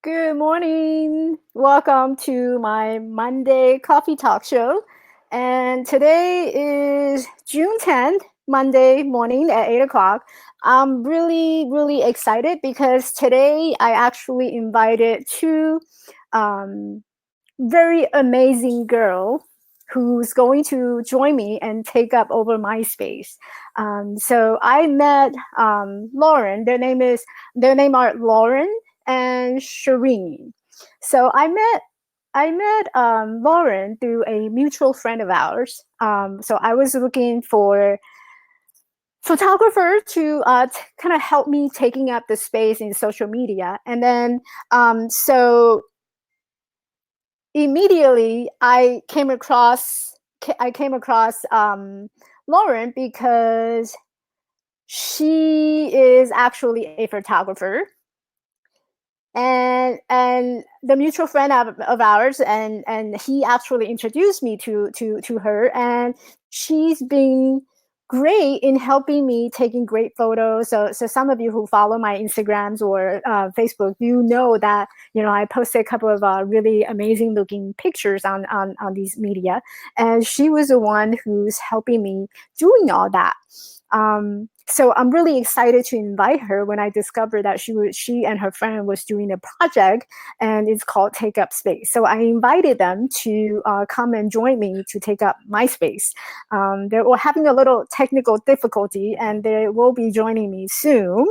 Good morning. Welcome to my Monday coffee talk show. And today is June 10th, Monday morning at 8 o'clock. I'm really excited because today I actually invited two um, very amazing girl who's going to join me and take up over my space. So I met Lauren. Their name are Lauren and Shireen. So I met Lauren through a mutual friend of ours. So I was looking for photographer to kind of help me taking up the space in social media, and then so immediately I came across Lauren because she is actually a photographer, and the mutual friend of ours, and he actually introduced me to her, and she's been great in helping me taking great photos. So some of you who follow my Instagrams or Facebook, you know that I posted a couple of really amazing looking pictures on these media, and she was the one who's helping me doing all that. So I'm really excited to invite her when I discovered that she and her friend was doing a project, and it's called Take Up Space. So I invited them to come and join me to take up my space. They were having a little technical difficulty, and they will be joining me soon.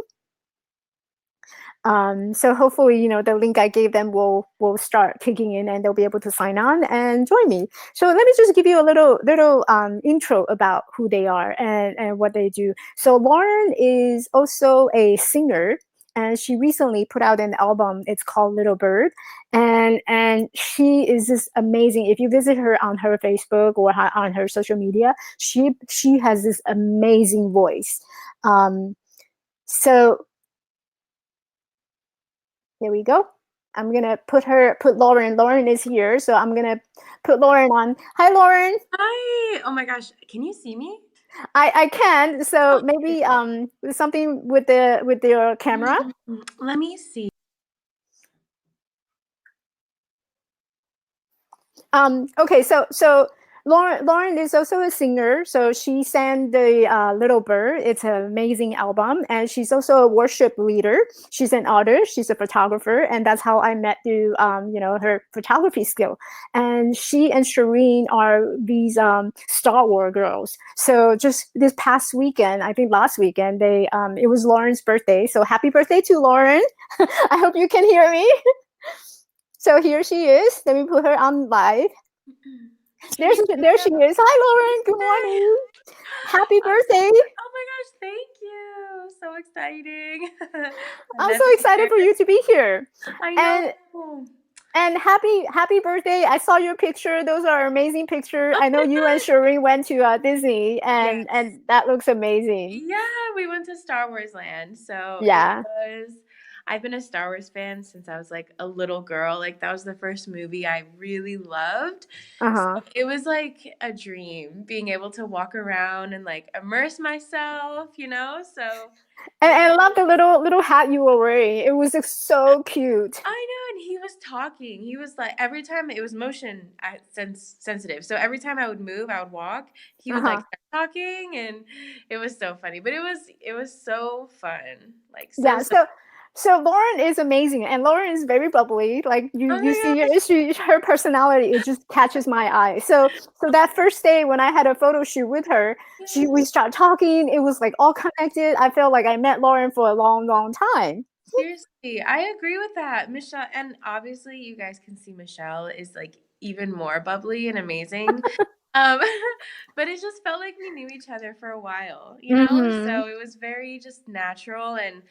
So hopefully, the link I gave them will start kicking in, and they'll be able to sign on and join me. So let me just give you a little intro about who they are and what they do. So Lauren is also a singer, and she recently put out an album. It's called Little Bird, and she is just amazing. If you visit her on her Facebook or on her social media, she has this amazing voice. So Here we go. I'm gonna put Lauren. Lauren is here, so I'm gonna put Lauren on. Hi, Lauren. Hi. Oh my gosh. Can you see me? I can. So Oh, maybe something with your camera. let me see. Okay, so Lauren is also a singer. So she sang the Little Bird. It's an amazing album, and she's also a worship leader. She's an artist. She's a photographer, and that's how I met through her photography skill. And she and Shireen are these Star Wars girls. So just this past weekend, I think last weekend, they it was Lauren's birthday. So happy birthday to Lauren! I hope you can hear me. So here she is. Let me put her on live. Here you There she go. is. Hi, Lauren. Good Hi. morning. Happy I'm so birthday. oh my gosh, thank you. So exciting. I I'm met so you excited there. for you to be here. I know. And happy birthday. I saw your picture. Those are amazing pictures. Oh I know my you and gosh. Shireen went to Disney, and Yes. that looks amazing. Yeah, we went to Star Wars Land. So it Yeah. was, I've been a Star Wars fan since I was like a little girl. Like that was the first movie I really loved. Uh-huh. So it was like a dream being able to walk around and like immerse myself. So And it I was, love the little hat you were wearing. It was just so cute. I know, and he was talking. He was like every time it was motion sensitive. So every time I would move, I would walk, he would like Uh-huh. start talking and it was so funny. But it was so fun. Like Yeah, so so Lauren is amazing, and Lauren is very bubbly. Like oh you my see gosh. her personality, it just catches my eye. So that first day when I had a photo shoot with her, we Yes. start talking. It was like all connected. I felt like I met Lauren for a long time. Seriously, I agree with that. Michelle, and obviously you guys can see Michelle is like even more bubbly and amazing. Um, but it just felt like we knew each other for a while. Hmm. So it was very just natural. And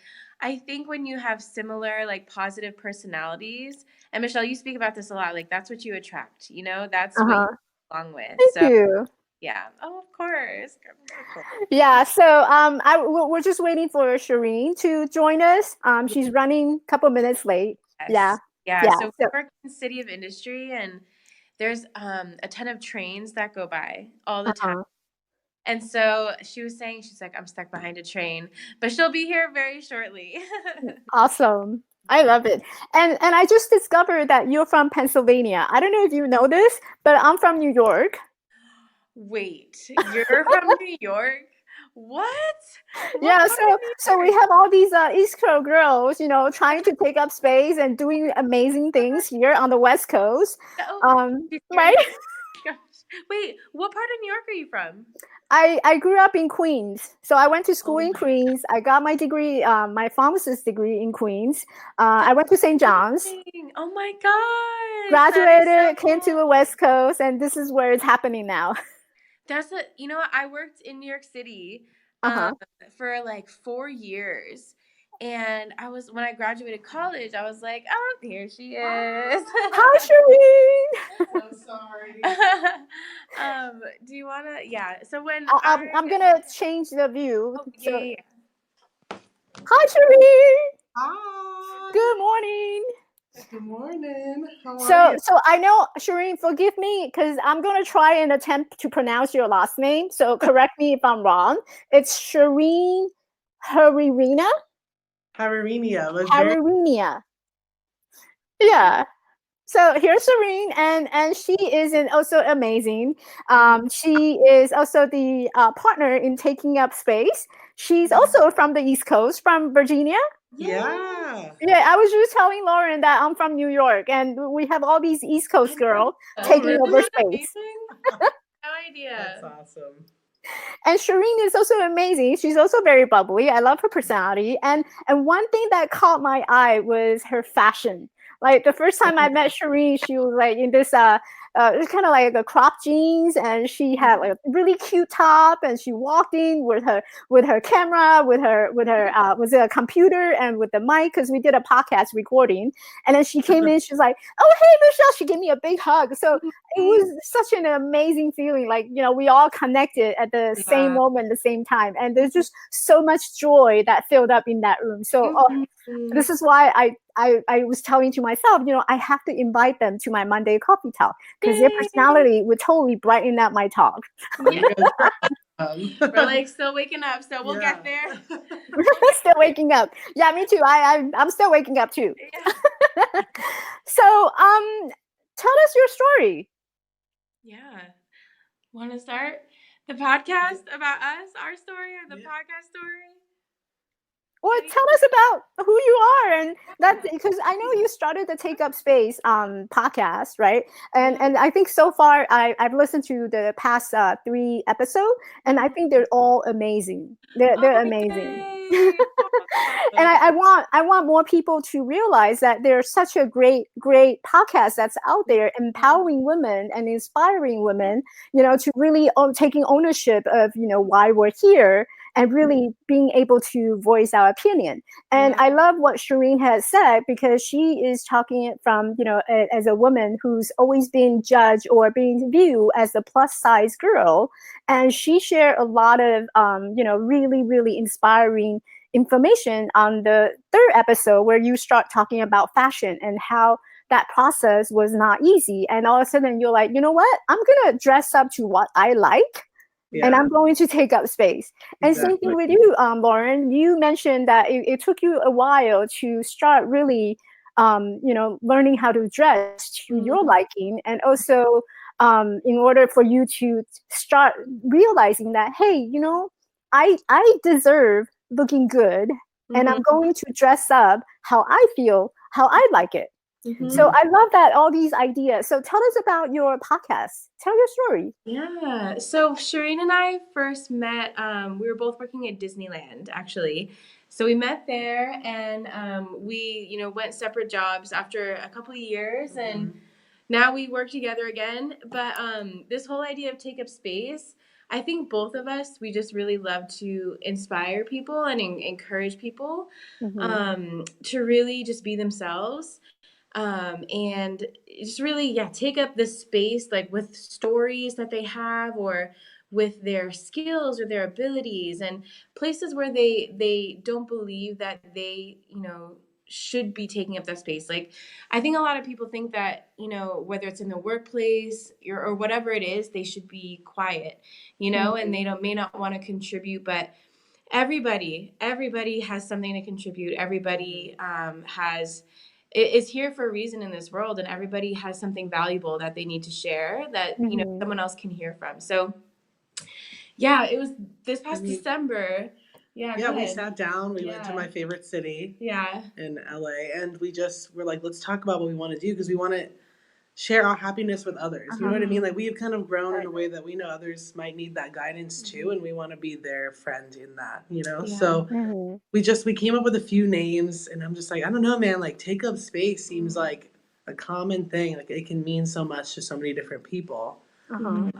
I think when you have similar, like positive personalities, and Michelle, you speak about this a lot, like that's what you attract, that's what you Uh-huh. get along with. Thank So you. yeah. Oh, of course. Of course. Yeah, so we're just waiting for Shireen to join us. She's running a couple minutes late. Yeah, Yes. Yeah. yeah. So So we work in City of Industry and there's a ton of trains that go by all the time. uh-huh. And so she was saying, she's like, I'm stuck behind a train, but she'll be here very shortly. Awesome. I love it. And I just discovered that you're from Pennsylvania. I don't know if you know this, but I'm from New York. Wait, you're from New York? What? What Yeah, part of New so we York? have all these East Coast girls, trying to take up space and doing amazing things here on the West Coast. Oh, you scared Right? me. Gosh. Wait, what part of New York are you from? I grew up in Queens, so I went to school Oh in my Queens. I got my degree, my pharmacist degree in Queens. I God, went to St. John's, amazing. Oh my gosh, that is so graduated, came to the cool. West Coast, and this is where it's happening now. You know what? I worked in New York City um, Uh-huh. for like 4 years. And when I graduated college, I was like, oh, here she is. Hi, Shireen. So sorry. Do you want to? Yeah. So when I'm gonna change the view. oh, yeah, So, yeah, yeah. hi, Shireen. Hi. Good morning. Good morning. How are So, you? so I know, Shireen, forgive me because I'm gonna try and attempt to pronounce your last name. So correct me if I'm wrong. It's Shireen Haririna. Haririmia. Was very Haririnia. Yeah. So here's Serene, and she is also amazing. She is also the partner in Taking Up Space. She's also from the East Coast, from Virginia. yeah. Yeah, I was just telling Lauren that I'm from New York, and we have all these East Coast girls Oh, taking really? over Isn't that space. amazing? No That's idea. awesome. And Shireen is also amazing. She's also very bubbly. I love her personality. And one thing that caught my eye was her fashion. Like the first time I met Shireen, she was like in this it was kind of like a crop jeans, and she had like a really cute top, and she walked in with her camera, with a computer and with the mic because we did a podcast recording. And then she came in, she's like, "Oh hey Michelle," she gave me a big hug. So it was such an amazing feeling, like we all connected at the same Yeah. moment, the same time, and there's just so much joy that filled up in that room. So Mhm. this is why I was telling to myself, I have to invite them to my Monday coffee talk because their Yay. personality would totally brighten up my talk. You Yeah. guys are We're like still waking up, so we'll yeah. get there. Still waking up. Yeah, me too. I'm still waking up too. Yeah. So tell us your story. Yeah. Want to start the podcast about us, our story, or the Yeah. podcast story? Well, tell us about who you are, and that's because I know you started the Take Up Space podcast, right? And I think so far I've listened to the past 3 episodes, and I think they're all amazing. They're Oh, amazing. yay. And I want more people to realize that there's such a great podcast that's out there, empowering women and inspiring women, to really taking ownership of why we're here, and really being able to voice our opinion. And Yeah. I love what Shireen has said, because she is talking it from, as a woman who's always been judged or being viewed as a plus size girl. And she shared a lot of, really, really inspiring information on the third episode, where you start talking about fashion and how that process was not easy. And all of a sudden you're like, you know what? I'm going to dress up to what I like, and Yeah. I'm going to take up space. And same thing Exactly. with you, Lauren. You mentioned that it took you a while to start really, learning how to dress to your liking, and also in order for you to start realizing that, hey, I deserve looking good, and I'm going to dress up how I feel, how I like it. So Mhm. I love that, all these ideas. So tell us about your podcast. Tell your story. Yeah. So Shireen and I first met, we were both working at Disneyland, actually. So we met there, and we, went separate jobs after a couple of years, and now we work together again. But this whole idea of take up space, I think both of us, we just really love to inspire people and encourage people Mhm. to really just be themselves, and just really, yeah, take up this space, like with stories that they have, or with their skills or their abilities, and places where they don't believe that they should be taking up that space. Like, I think a lot of people think that, whether it's in the workplace or whatever it is, they should be quiet, and they don't may not want to contribute. But everybody has something to contribute. Everybody is here for a reason in this world, and everybody has something valuable that they need to share that Mhm. someone else can hear from. So yeah, it was this I past mean, December. Yeah, yeah, go we ahead. sat down, we went to Yeah. my favorite city Yeah. in LA, and we're like, let's talk about what we want to do because we want to share our happiness with others. You know what I mean? Like we've kind of grown in a way that we know others might need that guidance too, and we want to be their friend in that, Yeah. So Mhm. we came up with a few names, and I'm just like, I don't know, man, like take up space seems like a common thing. Like it can mean so much to so many different people. Uh-huh.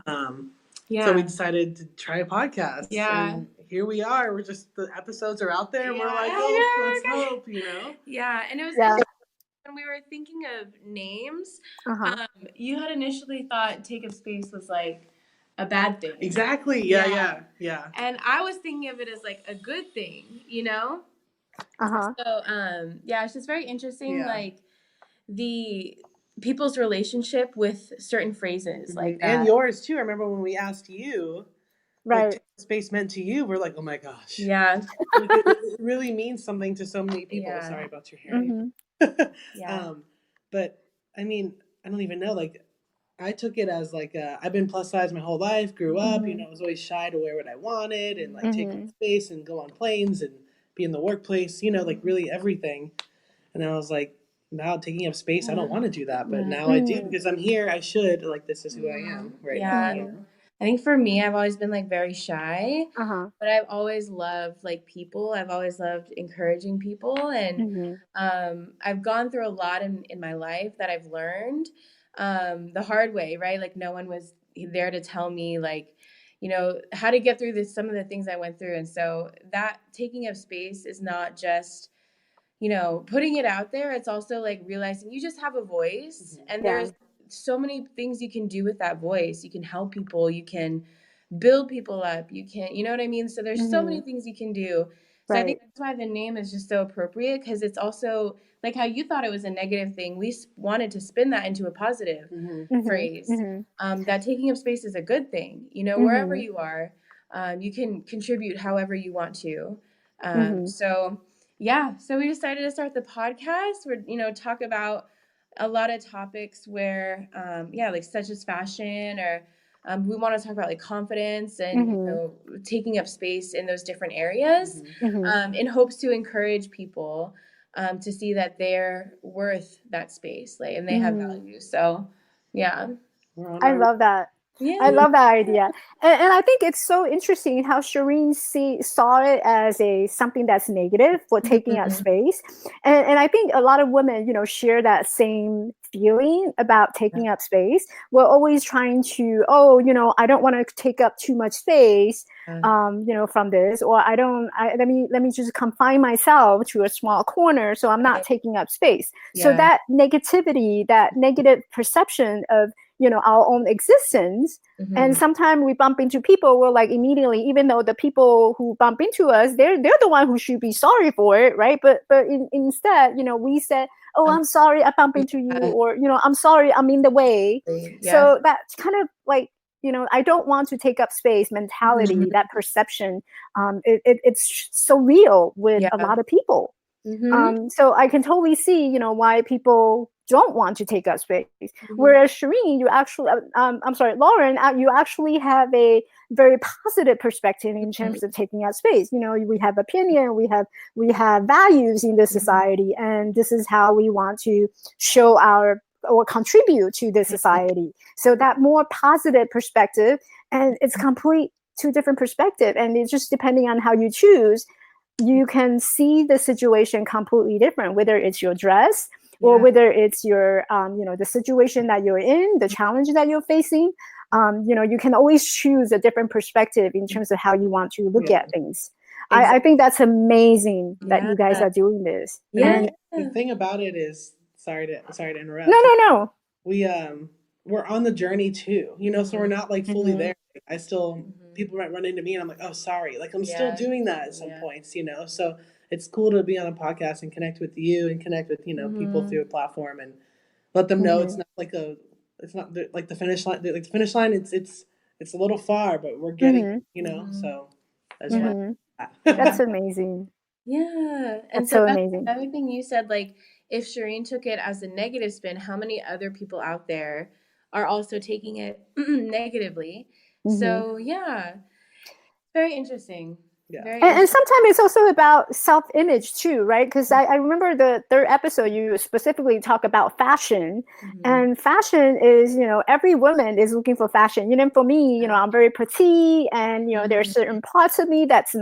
So we decided to try a podcast. Yeah. And here we are. The episodes are out there, and we're like, Yeah, oh, yeah, let's okay. hope. Yeah, and it was Yeah. when we were thinking of names, Uh-huh. you had initially thought take up space was like a bad thing. Exactly. Yeah. Yeah. And I was thinking of it as like a good thing, Uh-huh. So yeah, it's just very interesting, Yeah. like the people's relationship with certain phrases like that. And yours too. I remember when we asked you what Right. take up space meant to you, we're like, oh my gosh. Yeah. Like, it really means something to so many people. Yeah. Sorry about your hair. Mhm. Yeah. But I mean, I don't even know. Like, I took it as like I've been plus size my whole life. Grew up, Mhm. I was always shy to wear what I wanted and like take up Mhm. space and go on planes and be in the workplace. Like really everything. And then I was like, now taking up space, I don't want to do that, but now I do Mhm. because I'm here. I should like this is who I am right Yeah. now. I think for me, I've always been like very shy, Uh-huh. but I've always loved like people. I've always loved encouraging people, and Mhm. I've gone through a lot in my life that I've learned the hard way, right? Like no one was there to tell me like how to get through some of the things I went through, and so that taking up space is not just putting it out there. It's also like realizing you just have a voice, and Yeah. there's so many things you can do with that voice. You can help people, you can build people up, you can, you know what I mean? So there's so many Mhm. things you can do. So I think Right. that's why the name is just so appropriate, because it's also like how you thought it was a negative thing. We wanted to spin that into a positive Mhm. phrase. Mhm. That taking up space is a good thing. Wherever Mhm. you are, you can contribute however you want to. Mhm. So yeah, so we decided to start the podcast. We're talk about a lot of topics where like such as fashion, or we want to talk about like confidence and Mhm. taking up space in those different areas, Mhm. in hopes to encourage people to see that they're worth that space, like, and they have Mhm. value. So yeah. We're on I our love that. I Yeah. love that idea. And I think it's so interesting how Shireen saw it as something that's negative for taking up Mhm. space. And I think a lot of women, share that same feeling about taking up space. We're always trying to, I don't want to take up too much space, from this, or let me just confine myself to a small corner so I'm not Right. taking up space. So Yeah. that negativity, that negative perception of our own existence, and sometimes we bump into people, we're like immediately, even though the people who bump into us, they're the one who should be sorry for it, right? But instead, we said, oh, I'm sorry I bumped into you, or I'm sorry I'm in the way. Yeah. So that's kind of like, I don't want to take up space mentality, Mhm. that perception, it's so real with a Yeah. lot of people. So I can totally see, why people don't want to take up space. Whereas Shireen, you actually, I'm sorry, Lauren, you actually have a very positive perspective in terms of taking up space. We have opinion, we have values in this society, and this is how we want to show our or contribute to the society. So that more positive perspective, and it's complete two different perspective, and it's just depending on how you choose, you can see the situation completely different, whether it's your dress or whether it's your the situation that you're in, the challenge that you're facing. You can always choose a different perspective in terms of how you want to look at things. I think that's amazing that you guys are doing this. Yeah. The thing about it is, sorry to interrupt. No. We're on the journey too, so we're not like fully there. I still, people might run into me and I'm like, oh, sorry. Like I'm still doing that at some points, so it's cool to be on a podcast and connect with you and connect with, people through a platform and let them know it's not like it's not like the finish line. Like the finish line, it's a little far, but we're getting, so that's why. That's amazing. Yeah. And That's so so that's amazing. another thing you said, like, if Shireen took it as a negative spin, how many other people out there are also taking it negatively? Hmm. So, yeah, very interesting. Yeah. Very And interesting. sometimes it's also about self-image too, right? Because I remember the third episode you specifically talk about fashion, and fashion is, every woman is looking for fashion. For me, I'm very petite, and there's certain parts of me that's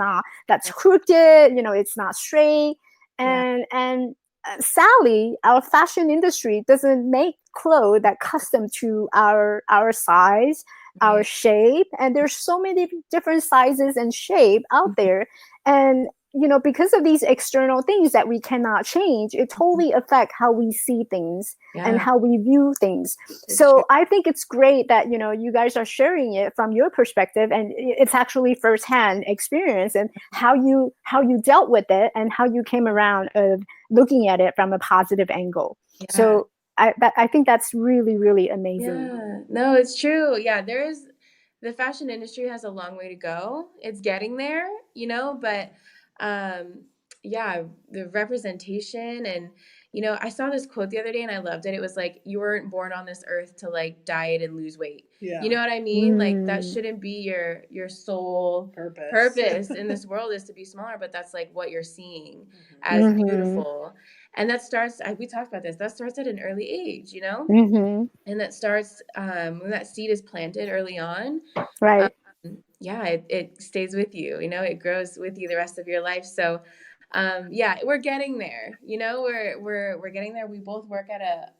crooked. It's not straight, and Sally, our fashion industry doesn't make clothes that custom to our size, our shape, and there's so many different sizes and shape out there, and because of these external things that we cannot change, it totally affects how we see things and how we view things. So I think it's great that you guys are sharing it from your perspective, and it's actually firsthand experience, and how you dealt with it, and how you came around of looking at it from a positive angle. So I think that's really, really amazing. Yeah, no, it's true. Yeah, the fashion industry has a long way to go. It's getting there, but um yeah, the representation and I saw this quote the other day and I loved it. It was like, you weren't born on this earth to like diet and lose weight. Yeah. You know what I mean? Like that shouldn't be your sole purpose in this world, is to be smaller, but that's like what you're seeing as beautiful. And that starts, we talked about this, that starts at an early age, and that starts when that seed is planted early on. Right. Yeah, it stays with you, it grows with you the rest of your life. So yeah, we're getting there, we're getting there. We both work at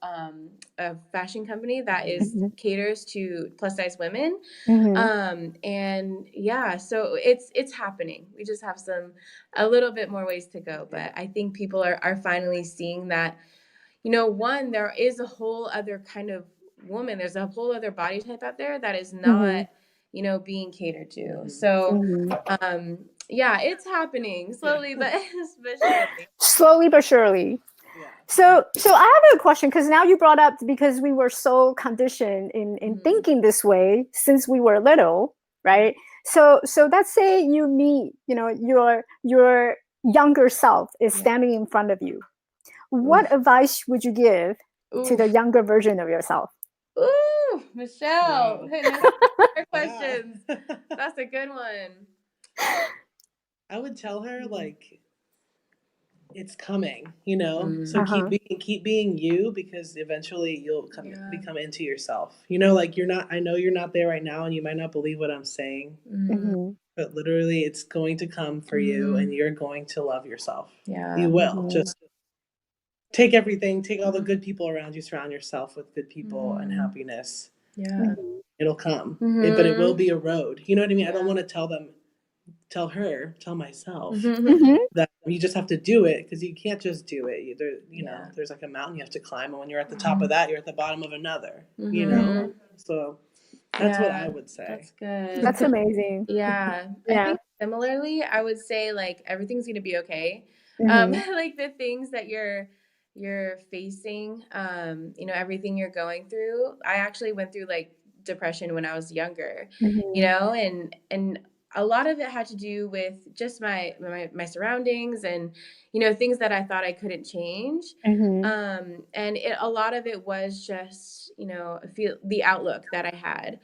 a fashion company that caters to plus size women. And yeah, so it's happening. We just have a little bit more ways to go, but I think people are finally seeing that, one, there is a whole other kind of woman. There's a whole other body type out there that is not, being catered to. So, yeah, it's happening slowly, but surely. Slowly but surely. Yeah. So I have a question, because now you brought up, because we were so conditioned in thinking this way since we were little, right? So let's say you meet, your younger self is standing in front of you. What advice would you give to the younger version of yourself? Ooh, Michelle, Wow. hitting us with more questions. That's a good one. I would tell her, like, it's coming, So keep being you, because eventually you'll become into yourself. Like, I know you're not there right now, and you might not believe what I'm saying, but literally it's going to come for you, and you're going to love yourself. Yeah. You will. Just take all the good people around you, surround yourself with good people and happiness. Yeah. It'll come. But it will be a road. You know what I mean? I don't want to tell myself that you just have to do it, because you can't just do it. There's like a mountain you have to climb, and when you're at the top of that, you're at the bottom of another. So that's what I would say. That's good. That's amazing. Yeah. I think similarly, I would say, like, everything's gonna be okay. Like the things that you're facing, everything you're going through. I actually went through like depression when I was younger, and a lot of it had to do with just my surroundings, and things that I thought I couldn't change. And a lot of it was just the outlook that I had.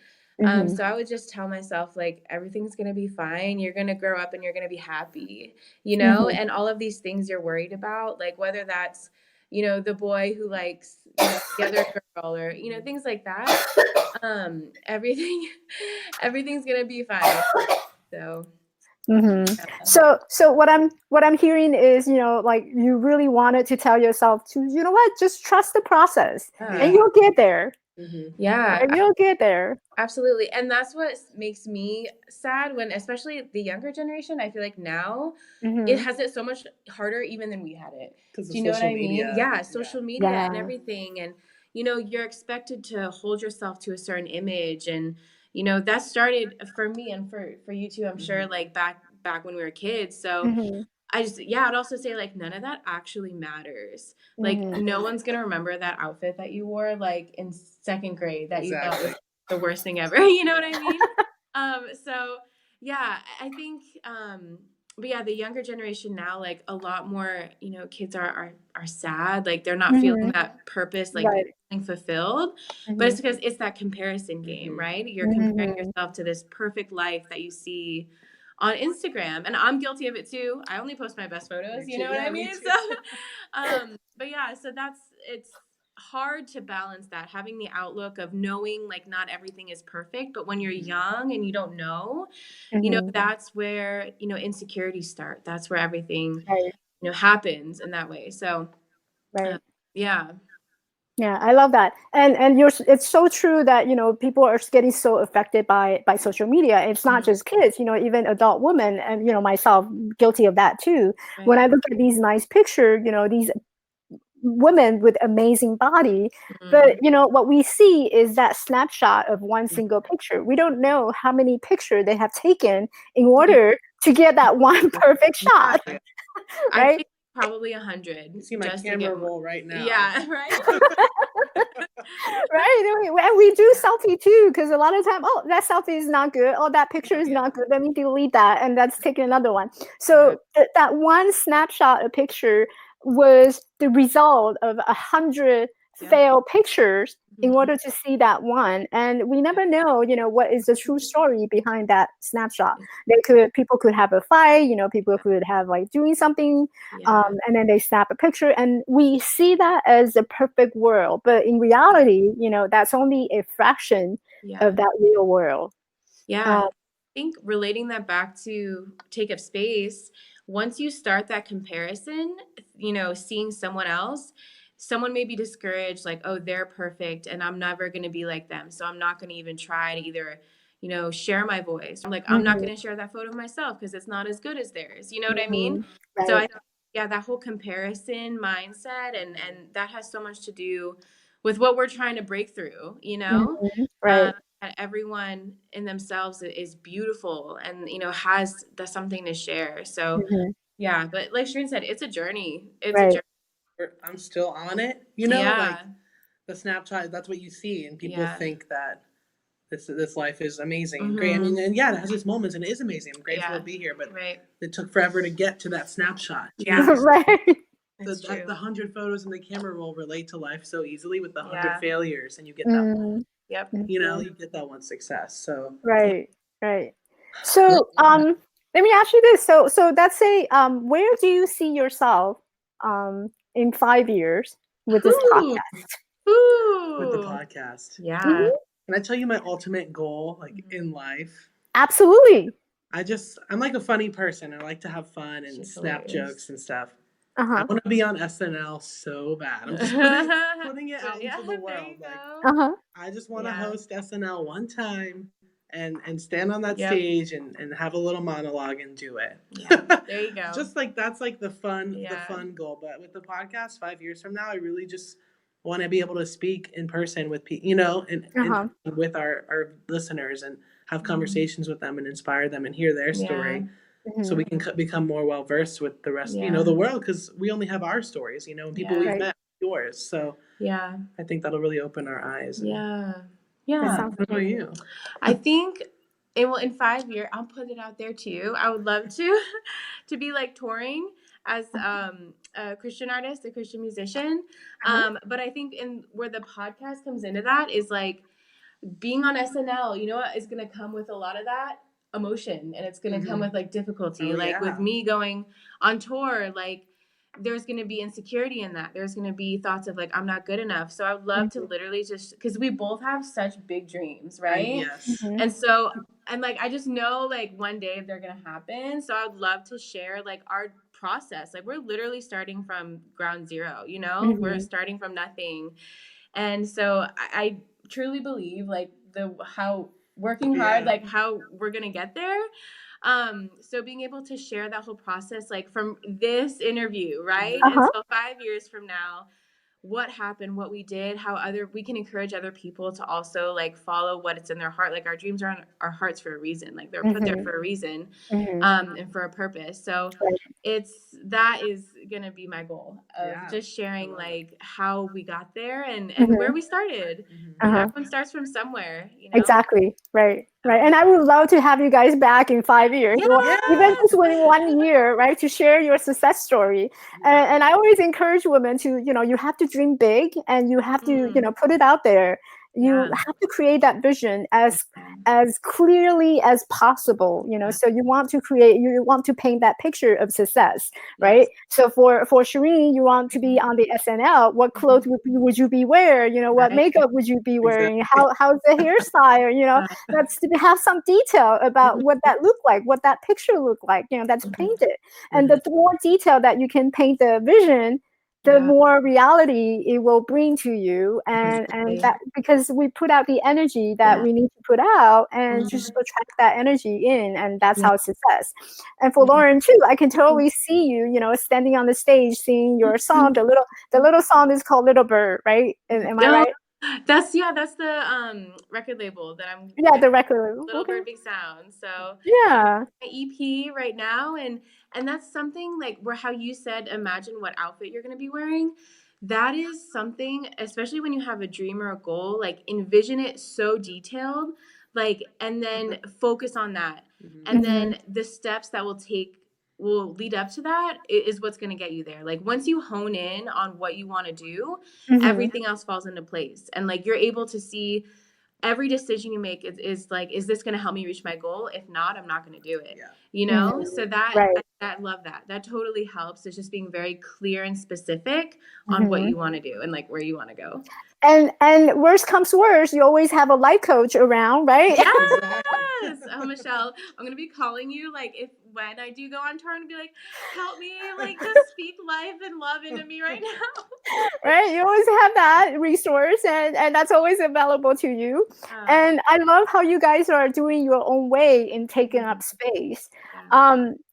So I would just tell myself, like, everything's gonna be fine. You're gonna grow up and you're gonna be happy, and all of these things you're worried about, like whether that's the boy who likes the other girl, or things like that. Everything's gonna be fine. So so what I'm hearing is, like, you really wanted to tell yourself to, just trust the process, and you'll get there. Yeah, and you'll get there. Absolutely. And that's what makes me sad, when especially the younger generation, I feel like now it has it so much harder even than we had it. Do you know what I mean? Yeah, social media and everything. And you're expected to hold yourself to a certain image, and that started for me and for you too, I'm sure, like back when we were kids. So I'd also say, like, none of that actually matters. Like, no one's gonna remember that outfit that you wore like in second grade that you thought was the worst thing ever. You know what I mean? So yeah, I think but yeah, the younger generation now, like a lot more, kids are sad. Like they're not feeling Mhm. that purpose, like Right. feeling fulfilled. But it's Mhm. because it's that comparison game, Mhm. right? You're comparing Mhm. yourself to this perfect life that you see on Instagram. And I'm guilty of it too. I only post my best photos, Me you too. know what I Yeah, me mean? too. So but yeah, so it's hard to balance that, having the outlook of knowing like not everything is perfect, but when you're Mhm. young and you don't know, Mhm. that's where, insecurities start. That's where everything, Right. happens in that way. So, uh, Right. yeah. Yeah, I love that. And it's so true that, people are getting so affected by social media. It's not Mhm. just kids, even adult women, and, myself, guilty of that too. When I Right. look at these nice pictures, these women with amazing body, but, Mhm. what we see is that snapshot of one Mhm. single picture. We don't know how many pictures they have taken in Yeah. order to get that one perfect shot, Yeah. I right? take probably 100 You see my just to camera get roll right now. yeah, right? Right, and we do selfie too, because a lot of time, oh, that selfie is not good, oh, that picture is Yeah. not good, let me delete that, and let's take another one. Yeah. So that one snapshot of picture was the result of 100 Yeah. failed pictures in Mhm. order to see that one, and we never know, what is the true story behind that snapshot. People could have a fight, people could have like doing something, Yeah. and then they snap a picture, and we see that as a perfect world, but in reality, that's only a fraction of Yeah. that real world. Yeah. um, I think relating that back to take up space, once you start that comparison, seeing someone may be discouraged, like, oh, they're perfect and I'm never going to be like them. So I'm not going to even try to either, share my voice. Like, I'm not mhm, going to share that photo of myself because it's not as good as theirs. You know what I mean? mhm, So right. yeah, that whole comparison mindset and that has so much to do with what we're trying to break through, Mhm, um, right. that everyone in themselves is beautiful and has something to share. So Mhm, yeah, but like Shireen said, it's a journey. It's a right. journey. I'm still on it. Like Yeah, the Snapchat, that's what you see, and people yeah, think that this life is amazing and great. I mean, mm-hmm. and yeah, it has its moments, and it is amazing. I'm grateful Yeah, to be here, but right. it took forever to get to that snapshot. Yeah, Right. it's The true. 100 photos in the camera roll relate to life so easily with the 100 Yeah, failures, and you get that. Mm, yep. mhm, You get that one success. So Yeah. right, right. So, let me ask you this. So let's say, where do you see yourself, in 5 years with this Ooh, podcast? with the ooh, podcast, yeah. Mhm, can I tell you my ultimate goal, like Mhm. in life? absolutely. I'm like a funny person. I like to have fun and She's snap hilarious. jokes and stuff. I Uh-huh. want to be on SNL so bad. I'm just putting it out Yeah, into the there you world. Like go. Uh-huh. I just want to Yeah. host SNL one time and stand on that Yep. stage and have a little monologue and do it. Yeah. There you go. Just like that's like the Yeah. fun goal. But with the podcast, 5 years from now, I really just want to be able to speak in person with people, and Uh-huh. with our listeners and have Mhm. conversations with them and inspire them and hear their Yeah. story so Mhm. we can become more well versed with the rest, Yeah. the world, because we only have our stories, and people Yeah. we've Right. met, yours. So Yeah. I think that'll really open our eyes. Yeah. That Yeah. sounds What about amazing. you? I think in 5 years, I'll put it out there too. I would love to to be like touring as a Christian artist, a Christian musician. Uh-huh. But I think in where the podcast comes into that is like being on SNL, what is going to come with a lot of that emotion, and it's going to come with like difficulty. Oh, Like with yeah. me going on tour, like there's going to be insecurity in that. There's going to be thoughts of like, I'm not good enough. So I would love to Mhm. literally just, because we both have such big dreams, right? Yes. Mhm. And so, and like, I just know like one day they're going to happen. So I would love to share like our process. Like we're literally starting from ground zero, we're Mhm. starting from nothing. And so I truly believe like how working hard, Yeah. like how we're gonna get there. So being able to share that whole process, like from this interview, right? And Uh-huh. so 5 years from now, what happened, what we did, how we can encourage other people to also like follow what it's in their heart. Like our dreams are on our hearts for a reason. Like they're put there Mhm. for a reason, Mhm. and for a purpose. So Right. that is gonna be my goal of Yeah. just sharing like how we got there and Mhm. where we started. Mhm. Uh-huh. Everyone starts from somewhere. Exactly. Right. Right. And I would love to have you guys back in 5 years, or even just within 1 year, right, to share your success story. And I always encourage women to, you have to dream big, and you have to, put it out there. You have to create that vision as clearly as possible, so you want to paint that picture of success, right? So for Shireen, you want to be on the SNL. What clothes would you be wearing? What makeup would you be wearing? How's the hairstyle? That's to have some detail about what that looked like, what that picture looked like, that's painted. And the more detail that you can paint the vision, the more reality it will bring to you. And that, because we put out the energy that we need to put out, and just attract that energy in, and that's how success. And for Lauren too, I can totally see you, standing on the stage singing your song. The little song is called Little Bird, right? Am I right? That's the record label that I'm. Yeah, the record label. Little Bird Big Sound. So yeah, my EP right now, and that's something like where how you said, imagine what outfit you're going to be wearing. That is something, especially when you have a dream or a goal, like envision it so detailed, like, and then focus on that, and then the steps that will lead up to that is what's going to get you there. Like once you hone in on what you want to do, everything else falls into place, and like you're able to see every decision you make is like, is this going to help me reach my goal? If not, I'm not going to do it. So that I love that totally helps. It's just being very clear and specific on what you want to do and like where you want to go. And worst comes worst, you always have a life coach around, right? Yes. Oh, Michelle, I'm gonna be calling you like when I do go on tour, and be like, help me, like just speak life and love into me right now. Right, you always have that resource, and that's always available to you. And I love how you guys are doing your own way in taking up space.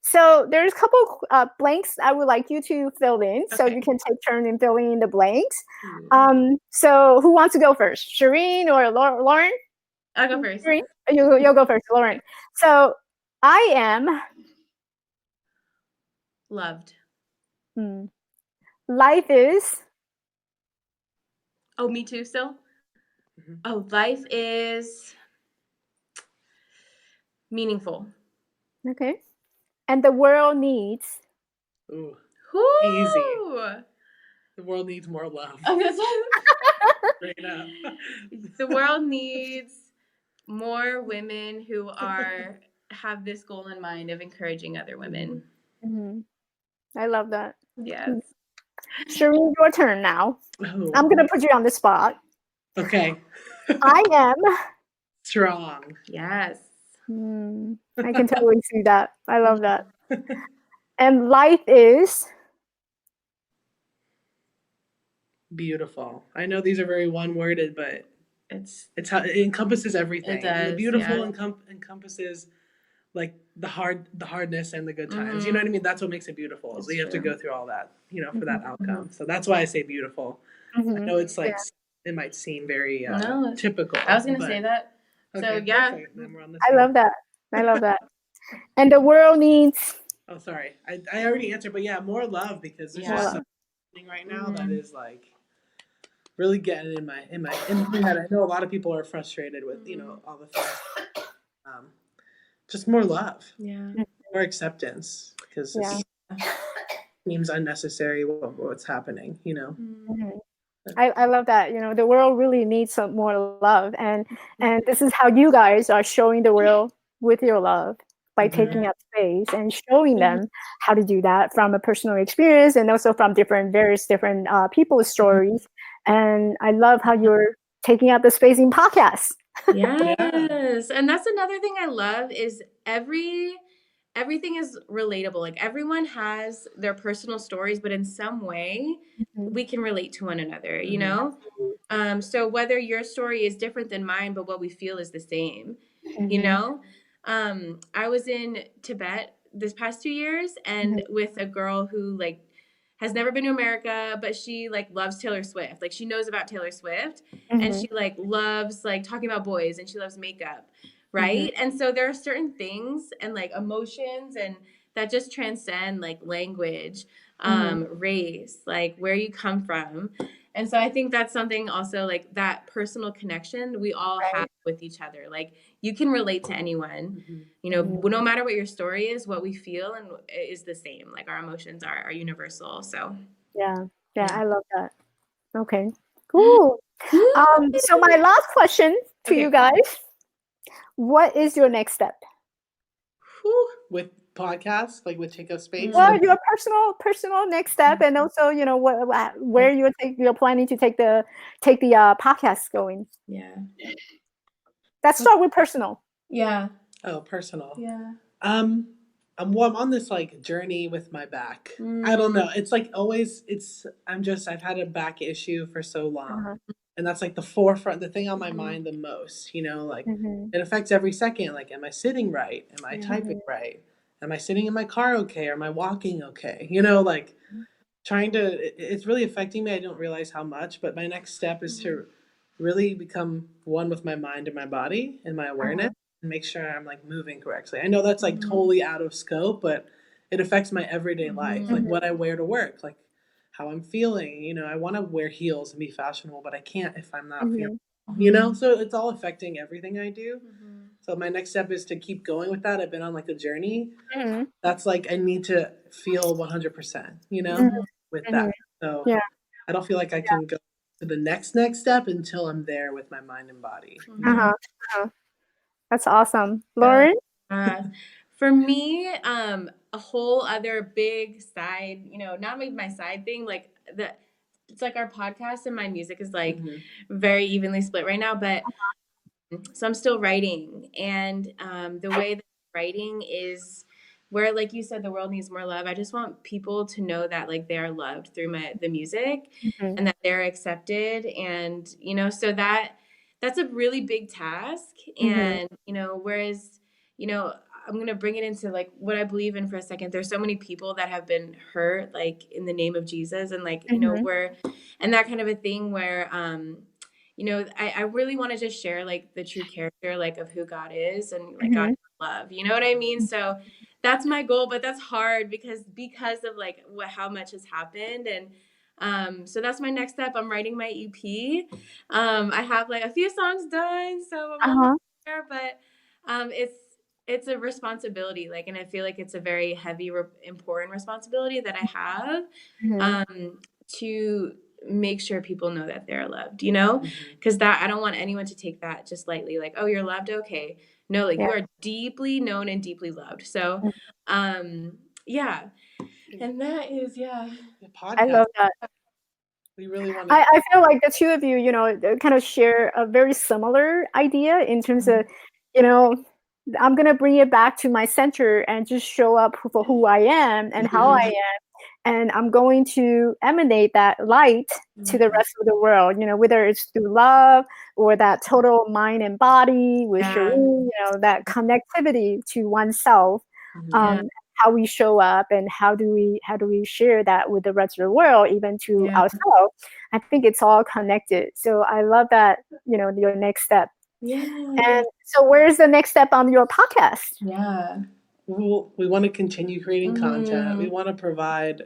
So there's a couple blanks I would like you to fill in, so you can take turn in filling in the blanks. So who wants to go first, Shireen or Lauren? I'll go first. Shireen? You'll go first, Lauren. So I am loved. Life is. Oh, me too still? Oh, life is meaningful. Okay. And the world needs. Ooh. Easy. The world needs more love. Right now. The world needs more women who have this goal in mind of encouraging other women. I love that. Yes. Shireen, your turn now. I'm going to put you on the spot. Okay. I am strong. Yes. I can totally see that. I love that. And life is beautiful. I know these are very one-worded, but it's how it encompasses everything. It does. The beautiful encompasses like the hardness and the good times. You know what I mean? That's what makes it beautiful. That's you have to go through all that, for that outcome. So that's why I say beautiful. I know it's like it might seem very typical. I was gonna say that. Okay, so yeah, then we're on the I love that. I love that. And the world needs. Oh, sorry. I already answered, but yeah, more love, because there's just something right now that is like really getting in my head. I know a lot of people are frustrated with all the things. Just more love, more acceptance, because it seems unnecessary what's happening. I love that. The world really needs some more love, and this is how you guys are showing the world with your love, by taking up space and showing them how to do that from a personal experience, and also from various different people's stories. And I love how you're taking up the space in podcasts. Yes. And that's another thing I love is everything is relatable. Like everyone has their personal stories, but in some way we can relate to one another, so whether your story is different than mine, but what we feel is the same, I was in Tibet this past 2 years, and with a girl who like has never been to America, but she like loves Taylor Swift. Like she knows about Taylor Swift, and she like loves like talking about boys, and she loves makeup, right? And so there are certain things and like emotions and that just transcend like language, race, like where you come from. And so I think that's something also, like that personal connection we all Right. have with each other. Like you can relate to anyone, Mhm. you know, Mhm. no matter what your story is, what we feel and is the same. Like our emotions are universal. So Yeah. Yeah. I love that. Okay, cool. So my last question to Okay. you guys: what is your next step? Whew. With podcasts, like with Take Up Space. Well, Like, your personal next step, and also, you know, where you're planning to take the podcast going. Yeah. Let's start with personal. Yeah. oh, personal. Yeah. I'm on this like journey with my back. I don't know. It's like always. I've had a back issue for so long, Uh-huh. and that's like the forefront, the thing on my mind the most. You know, like Mhm. it affects every second. Like, am I sitting right? Am I typing right? Am I sitting in my car okay? Or am I walking okay? You know, like trying to. It's really affecting me. I don't realize how much. But my next step is to really become one with my mind and my body and my awareness. And make sure I'm like moving correctly. I know that's like totally out of scope, but it affects my everyday life, like what I wear to work, like how I'm feeling. You know, I want to wear heels and be fashionable, but I can't if I'm not feeling, you know? So it's all affecting everything I do. So my next step is to keep going with that. I've been on like a journey. Mhm. That's like I need to feel 100%, you know, Mhm. with Mhm. that. So Yeah. I don't feel like I can go to the next step until I'm there with my mind and body. That's awesome, Lauren. For me, a whole other big side, you know, not maybe my side thing, like it's like our podcast and my music is like very evenly split right now, but so I'm still writing, and the way that writing is where, like you said, the world needs more love. I just want people to know that like they are loved through the music, and that they're accepted, and you know, so that's a really big task. And you know, whereas you know, I'm gonna bring it into like what I believe in for a second. There's so many people that have been hurt, like in the name of Jesus, and like you know, and that kind of a thing where you know, I really want to just share like the true character, like of who God is and like God is love. You know what I mean? So that's my goal, but that's hard because of like how much has happened. And so that's my next step. I'm writing my EP. I have like a few songs done, so I'm almost there, but it's a responsibility, like, and I feel like it's a very heavy, important responsibility that I have to make sure people know that they're loved, you know, because that I don't want anyone to take that just lightly, like, oh, you're loved, okay. No, like you are deeply known and deeply loved. So yeah, and that is The podcast, I love that. we really want to. I feel like the two of you, you know, kind of share a very similar idea in terms of, you know, I'm gonna bring it back to my center and just show up for who I am and how I am, and I'm going to emanate that light to the rest of the world. You know, whether it's through love or that total mind and body with Shireen, you know, that connectivity to oneself. How we show up and how do we share that with the rest of the world, even to ourselves. I think it's all connected. So I love that, you know, your next step. And so where's the next step on your podcast? We want to continue creating content. We want to provide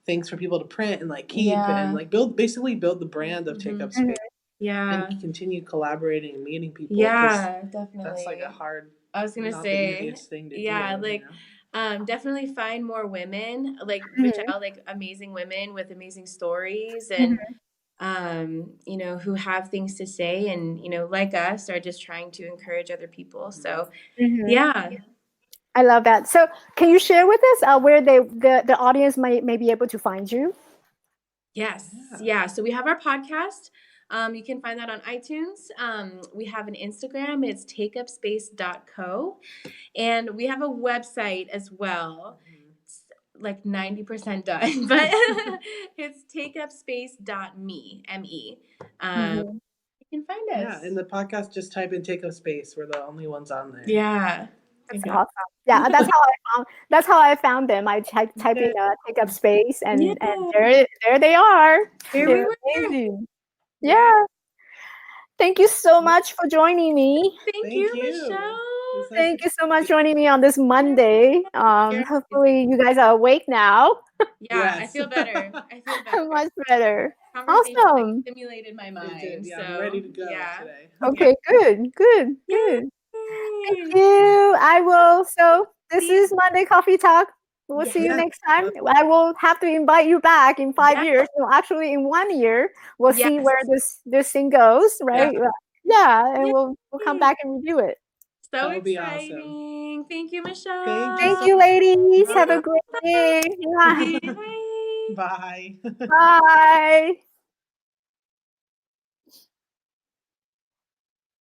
things for people to print and like keep and like build the brand of Take Up Space. And continue collaborating and meeting people. Definitely. That's like a hard. I was gonna not say, the easiest thing to do. like, you know? Definitely find more women like Michelle, like amazing women with amazing stories and you know, who have things to say and you know, like us, are just trying to encourage other people. So I love that. So can you share with us where the audience may be able to find you? Yes. So we have our podcast. You can find that on iTunes. We have an Instagram. It's takeupspace.co. And we have a website as well. It's like 90% done, but it's takeupspace.me, M-E. You can find us. Yeah, in the podcast, just type in Take Up Space. We're the only ones on there. Yeah. That's awesome. Yeah, that's how I found them. I typed in Take Up Space and there they are. Here They're amazing. Yeah. Thank you so much for joining me. Thank you, Michelle. Thank you so much for joining me on this Monday. Hopefully you guys are awake now. Yeah, I Yes. feel better. I feel better. Much better. Conversation like Awesome. stimulated my It mind. did. Yeah, So I'm ready to go yeah. today. Okay, good, good, good. Thank Yay! you. I will. So this See- is Monday Coffee Talk. We'll see you Yeah. next time. I will have to invite you back in 5 Yes. years. No, actually, in 1 year, we'll see Yes. where this thing goes, right? Yeah, and Yay. we'll come back and review it. So That would be exciting. awesome. Thank you, Michelle. Thank Thank so you, ladies. much. Have a great day. Yeah. Bye. Bye. Bye.